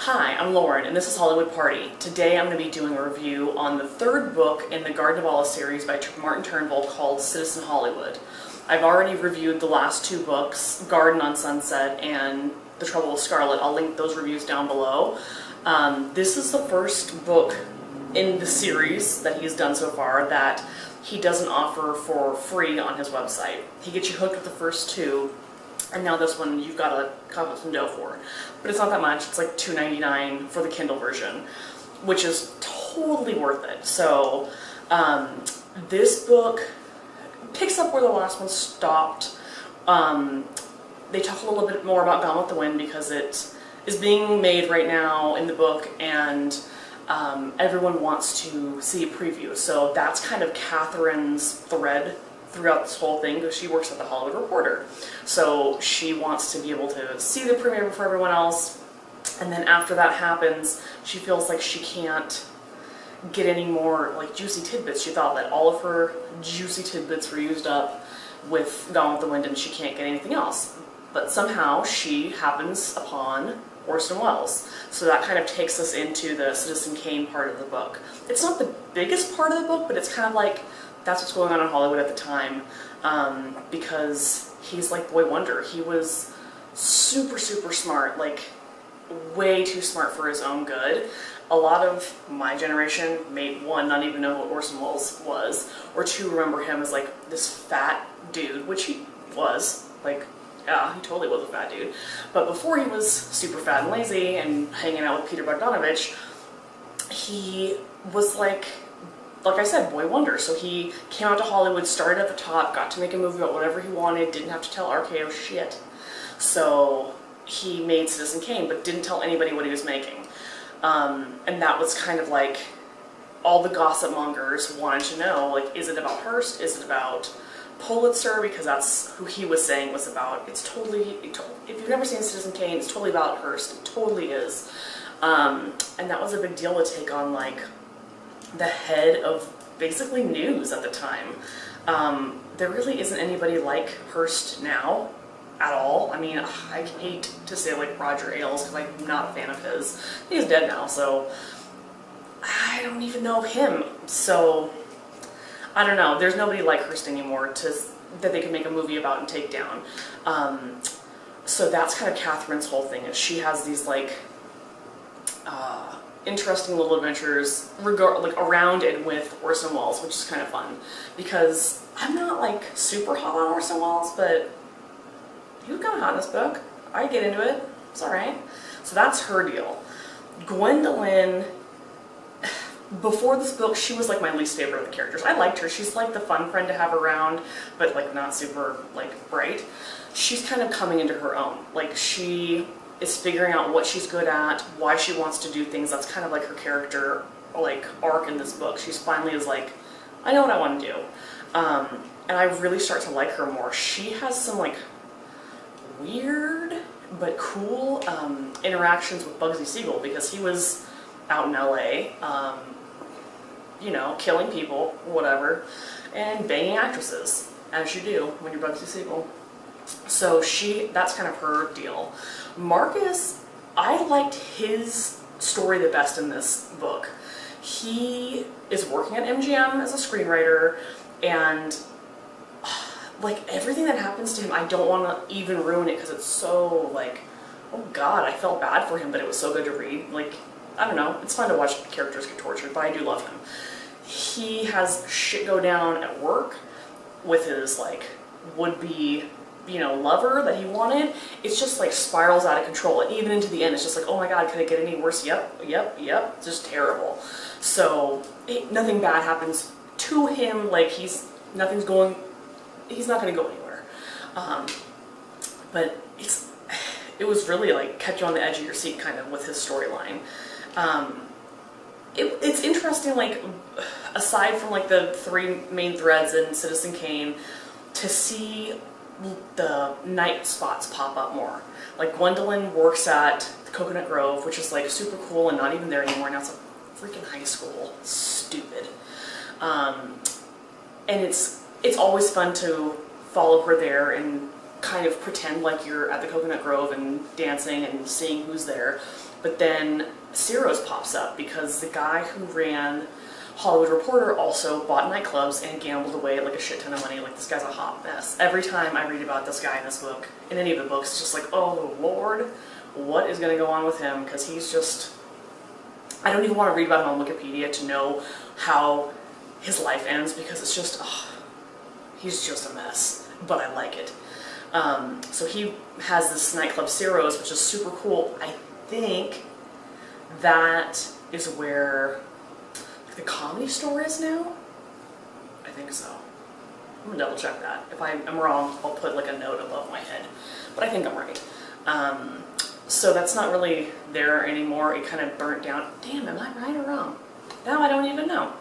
Hi, I'm Lauren, and this is Hollywood Party. Today I'm going to be doing a review on the third book in the Garden of Allah series by Martin Turnbull called Citizen Hollywood. I've already reviewed the last two books, Garden on Sunset and The Trouble with Scarlet. I'll link those reviews down below. This is the first book in the series that he's done so far that he doesn't offer for free on his website. He gets you hooked with the first two, and now this one you've got to come up some dough for. But it's not that much. It's like $2.99 for the Kindle version, which is totally worth it. So this book picks up where the last one stopped. They talk a little bit more about Gone with the Wind because it is being made right now in the book, and everyone wants to see a preview. So that's kind of Catherine's thread throughout this whole thing, because she works at the Hollywood Reporter. So she wants to be able to see the premiere before everyone else, and then after that happens, she feels like she can't get any more like juicy tidbits. She thought that all of her juicy tidbits were used up with Gone with the Wind and she can't get anything else. But somehow she happens upon Orson Welles. So that kind of takes us into the Citizen Kane part of the book. It's not the biggest part of the book, but it's kind of like that's what's going on in Hollywood at the time, because he's like boy wonder. He was super smart, like way too smart for his own good. A lot of my generation may, one, not even know what Orson Welles was, or two, remember him as like this fat dude, which he was. Like, yeah, he totally was a fat dude. But before he was super fat and lazy and hanging out with Peter Bogdanovich, he was like I said, boy wonder. So he came out to Hollywood, started at the top, got to make a movie about whatever he wanted, didn't have to tell RKO shit. So he made Citizen Kane, but didn't tell anybody what he was making. And that was kind of like all the gossip mongers wanted to know, like, is it about Hearst? Is it about Pulitzer? Because that's who he was saying was about. It's totally, if you've never seen Citizen Kane, it's totally about Hearst. It totally is. And that was a big deal to take on, like, the head of basically news at the time. There really isn't anybody like Hearst now at all. I mean, I hate to say like Roger Ailes because I'm not a fan of his. He's dead now, so I don't even know him. So I don't know. There's nobody like Hearst anymore that they could make a movie about and take down. So that's kind of Catherine's whole thing, is she has these like interesting little adventures around and with Orson Welles, which is kind of fun, because I'm not like super hot on Orson Welles, but he was kind of hot in this book. I get into it. It's alright. So that's her deal. Gwendolyn, before this book, she was like my least favorite of the characters. I liked her. She's like the fun friend to have around, but like not super like bright. She's kind of coming into her own. Like, she is figuring out what she's good at, why she wants to do things. That's kind of like her character like arc in this book. She's finally is like, I know what I want to do. And I really start to like her more. She has some like weird but cool interactions with Bugsy Siegel, because he was out in LA, you know, killing people, whatever, and banging actresses, as you do when you're Bugsy Siegel. So that's kind of her deal. Marcus, I liked his story the best in this book. He is working at MGM as a screenwriter, and like everything that happens to him, I don't want to even ruin it because it's so like, oh god, I felt bad for him, but it was so good to read. Like, I don't know, it's fun to watch characters get tortured, but I do love him. He has shit go down at work with his like would-be, you know, lover that he wanted. It's just like spirals out of control, and even into the end it's just like, oh my god, could it get any worse? Yep. It's just terrible. So nothing bad happens to him, like he's not going to go anywhere. But it was really like kept you on the edge of your seat kind of with his storyline. It's interesting, like, aside from like the three main threads in Citizen Kane, to see the Nightspots pop up more. Like, Gwendolyn works at the Coconut Grove, which is like super cool and not even there anymore. Now it's a freaking high school. Stupid. And it's always fun to follow her there and kind of pretend like you're at the Coconut Grove and dancing and seeing who's there. But then Ciro's pops up because the guy who ran Hollywood Reporter also bought nightclubs and gambled away like a shit ton of money. Like, this guy's a hot mess. Every time I read about this guy in this book, in any of the books, it's just like, oh Lord, what is going to go on with him? Because he's just, I don't even want to read about him on Wikipedia to know how his life ends, because it's just, oh, he's just a mess, but I like it. So he has this nightclub, Ciro's, which is super cool. I think that is where the Comedy Store is now? I think so. I'm gonna double check that. If I'm wrong, I'll put like a note above my head. But I think I'm right. So that's not really there anymore. It kind of burnt down. Damn, am I right or wrong? Now I don't even know.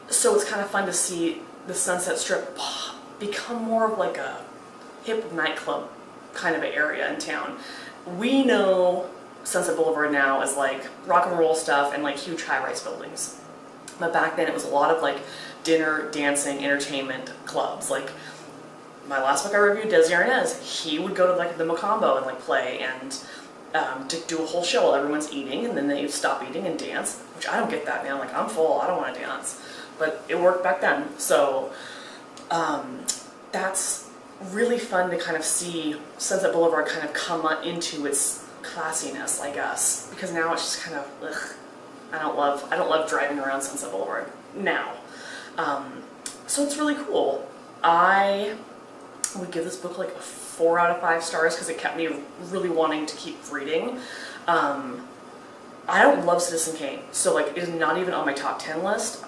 So it's kind of fun to see the Sunset Strip become more of like a hip nightclub kind of an area in town. We know Sunset Boulevard now is like rock and roll stuff and like huge high-rise buildings. But back then it was a lot of like dinner, dancing, entertainment clubs. Like my last book I reviewed, Desi Arnaz, he would go to like the Macombo and like play and to do a whole show while everyone's eating, and then they stop eating and dance, which I don't get that, man. Like, I'm full, I don't want to dance. But it worked back then. So that's really fun to kind of see Sunset Boulevard kind of come into its classiness, I guess, because now it's just kind of, ugh. I don't love driving around Sunset Boulevard now. So it's really cool. I would give this book like a 4 out of 5 stars because it kept me really wanting to keep reading. I don't love Citizen Kane, so like it is not even on my top 10 list.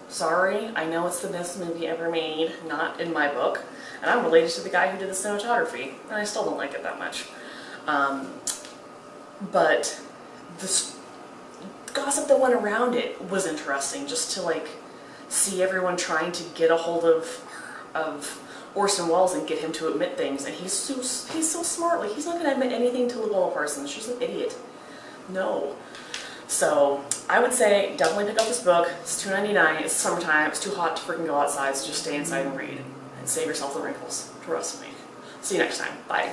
Sorry, I know it's the best movie ever made, not in my book, and I'm related to the guy who did the cinematography, and I still don't like it that much. But the gossip that went around it was interesting, just to like see everyone trying to get a hold of Orson Welles and get him to admit things, and he's so smart. Like, he's not going to admit anything to Luella Parsons. She's an idiot. No. So I would say definitely pick up this book. It's $2.99. It's summertime. It's too hot to freaking go outside, so just stay inside and read and save yourself the wrinkles. Trust me. See you next time. Bye.